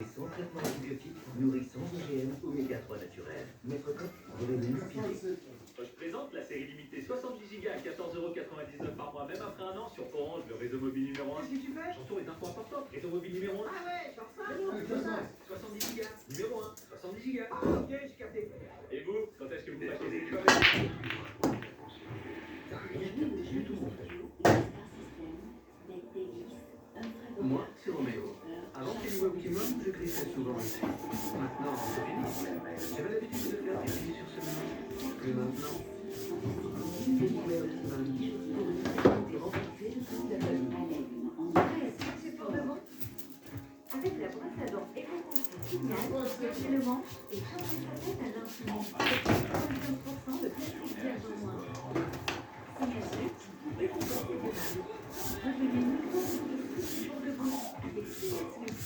Sans traitement antibiotique, nourri sans OGM, oméga 3 naturel. Maître Coq, vous avez une Je présente la série limitée 70 Go à 14,99 € par mois, même après un an sur Orange, le réseau mobile numéro 1. Qu'est-ce que tu fais? J'entoure les infos importantes. Réseau mobile numéro 1. Ah ouais, genre ça? C'est ça. 70 Go, numéro 1. 70 Go. Ah ok, j'ai capté. Et vous, quand est-ce que vous achetez des livres? T'as rien du tout, mon frère. Moi, c'est Roméo. Avant qu'il voit Optimum, je glissais souvent ici. Maintenant, c'est fini. J'avais l'habitude de faire des filles sur ce menu. Mais maintenant, découvert Optimum pour une qualité renforcée de toute la famille. C'est pour le vent. Avec la brosse à dents éco-conçue Signal, actuellement, et changer sa tête à l'infini. 75% de plastique vierge en moins. Signal, efficace et durable. Revenez nous pour le goût avec Signal Smith.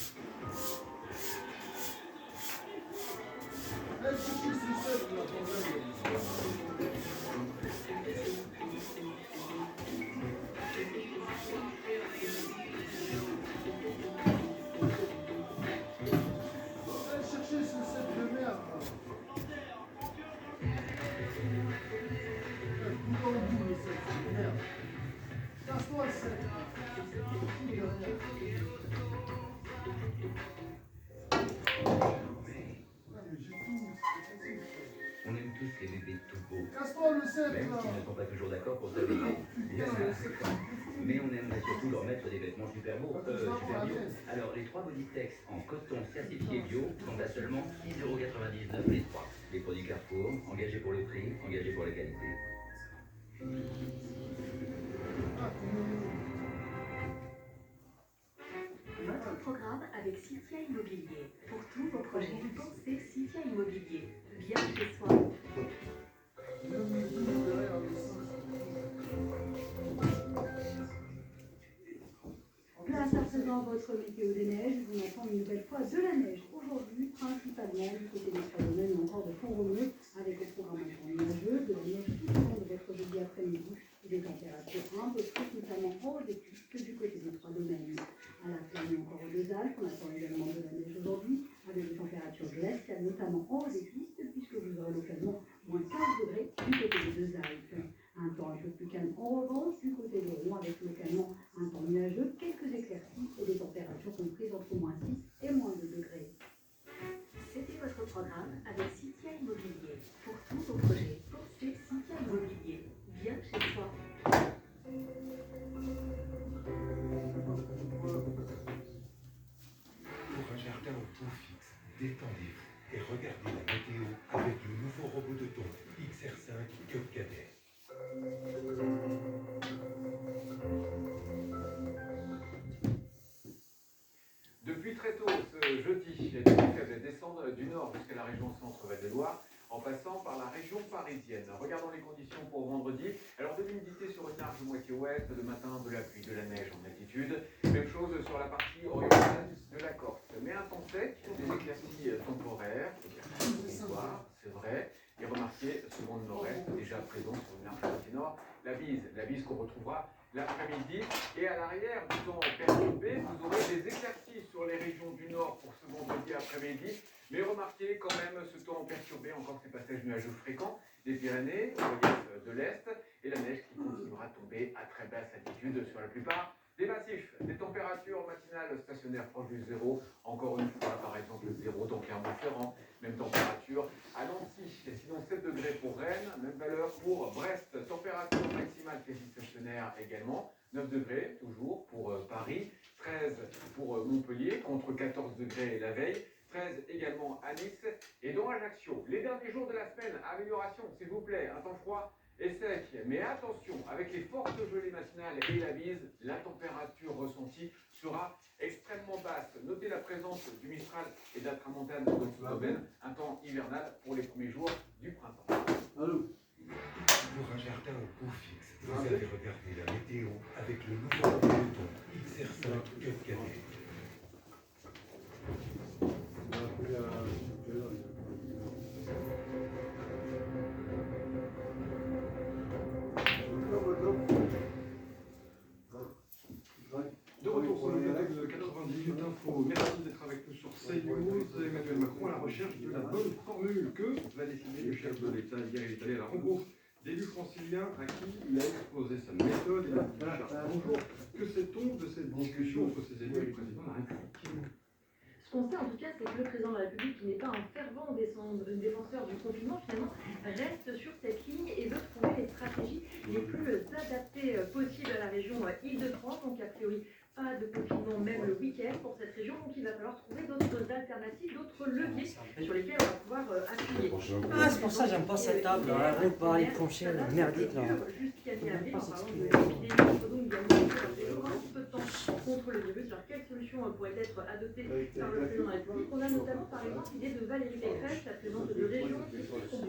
On aime tous les bébés tout beaux. Casse-toi le sceptre Même là. s'ils ne sont pas toujours d'accord pour s'habiller. Bien sûr, c'est ça. Mais on aimerait surtout leur mettre des vêtements super beaux, super bio. Alors, les 3 Bodytex en coton certifié bio sont à seulement 6,99 € les 3. Les produits Carrefour, engagés pour le prix, engagés pour la qualité. Votre programme avec Citia Immobilier. Pour tous vos projets, pensez Citia Immobilier. Bien chez soi. Place à présent votre météo des neiges, vous attend une nouvelle fois de la neige. Aujourd'hui, principalement du côté des Pyrénées ou encore de Font-Romeu, avec au programme nuageux, de la neige tout au long de votre jeudi après-midi et des températures un peu plus, notamment en haut des pistes du côté des Trois-Domaines. À la Plaine ou encore aux Deux Alpes, on attend également de la neige aujourd'hui, avec des températures glaciales, notamment en haut des pistes, puisque vous aurez localement moins 15 degrés du côté des Deux Alpes. Un temps un peu plus calme en revanche du côté des Rouen, avec localement un temps nuageux, quelques éclaircies et des températures comprises entre moins 6 et moins 2 degrés. C'était votre programme avec Citia Immobilier. Pour tous vos projets, pensez Citia Immobilier. Bien chez soi. Pour un jardin au pot fixe, détendez-vous et regardez la météo avec le nouveau robot de ton XR5 Cup Cadet. Depuis très tôt ce jeudi, les décades descendent du nord jusqu'à la région centre-Val de Loire, en passant par la région parisienne. Regardons les conditions pour vendredi. Alors de l'humidité sur une large moitié ouest, le matin de la pluie, de la neige en altitude. Même chose sur la partie orientale de la Corse. Mais un temps sec, des éclaircies temporaires, éclaircies ce soir, c'est vrai. Et remarquez, second de nord-est, déjà présent sur une large moitié nord, la bise qu'on retrouvera l'après-midi. Et à l'arrière du temps perturbé, vous aurez des éclaircies sur les régions du nord pour ce vendredi après-midi. Mais remarquez quand même ce temps perturbé, encore ces passages nuageux fréquents des Pyrénées, au relief de l'Est, et la neige qui continuera de tomber à très basse altitude sur la plupart des massifs. Des températures matinales stationnaires proches du zéro, encore une fois par exemple 0 dans Clermont-Ferrand, même température à Nancy, et sinon 7 degrés pour Rennes, même valeur pour Brest, température maximale quasi stationnaire également, 9 degrés toujours pour Paris, 13 pour Montpellier contre 14 degrés la veille, 13 également à Nice et dans Ajaccio. Les derniers jours de la semaine, amélioration s'il vous plaît, un temps froid et sec, mais attention, avec les fortes gelées matinales et la bise, la température ressentie sera extrêmement basse. Notez la présence du Mistral et de la Tramontane dans notre domaine, un temps hivernal pour les premiers jours du printemps. Allô. Pour un jardin au pot fixe, vous avez regardé la météo avec le nouveau robot de ton XR5 Cup Cadet. De retour sur le canal de 90 minutes info. Merci d'être avec nous sur CNews. pose Emmanuel Macron à la recherche de la bonne formule. Que va décider le chef de l'État? Hier, il est allé à la rencontre d'élus franciliens à qui il a exposé sa méthode et la charte. Bonjour, que sait-on de cette discussion entre ces élus et le président de la République? Ce qu'on sait en tout cas, c'est que le président de la République, qui n'est pas un fervent défenseur du confinement, finalement, reste sur cette ligne et veut trouver les stratégies les plus adaptées possibles à la région Île-de-France. Donc a priori, pas de confinement même le week-end pour cette région. Donc il va falloir trouver d'autres alternatives, d'autres leviers sur lesquels on va pouvoir appuyer. Ah, c'est pour ça que j'aime pas cette table, là, on peut aller pencher, merdique là. Jusqu'à mi-avril, en parlant de l'épidémie, il faut donc gagner un petit peu de temps contre le virus. Alors quelle solution pourrait être adoptée par le président de la République? On a notamment par exemple l'idée de Valérie Pécresse, la présidente de région.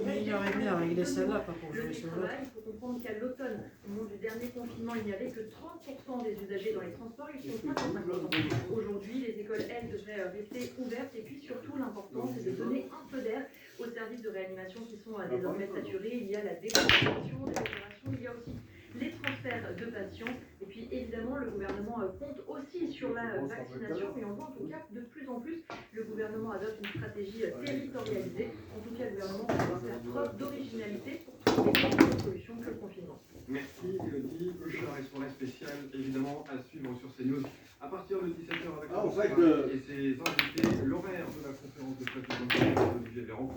Mais il aurait bien régler celle-là, pas pour jouer Le sur l'autre. télétravail, il faut comprendre qu'à l'automne, au moment du dernier confinement, il n'y avait que 30% des usagers dans les transports, ils sont 55%. Aujourd'hui, les écoles, elles, devraient rester ouvertes et puis surtout, l'important, c'est de donner un peu d'air aux services de réanimation qui sont désormais saturés. Il y a la décontamination des opérations, il y a aussi les transferts de patients. Et puis évidemment, le gouvernement compte aussi sur la vaccination, mais on voit en tout cas de plus en plus le gouvernement adopte une stratégie territorialisée. En tout cas, le gouvernement va faire preuve d'originalité pour trouver une solution que le confinement. Merci Elodie. Euchard et soirée spéciale évidemment à suivre sur CNews à partir de 17h avec et ses invités. L'horaire de la conférence de presse de Olivier Véran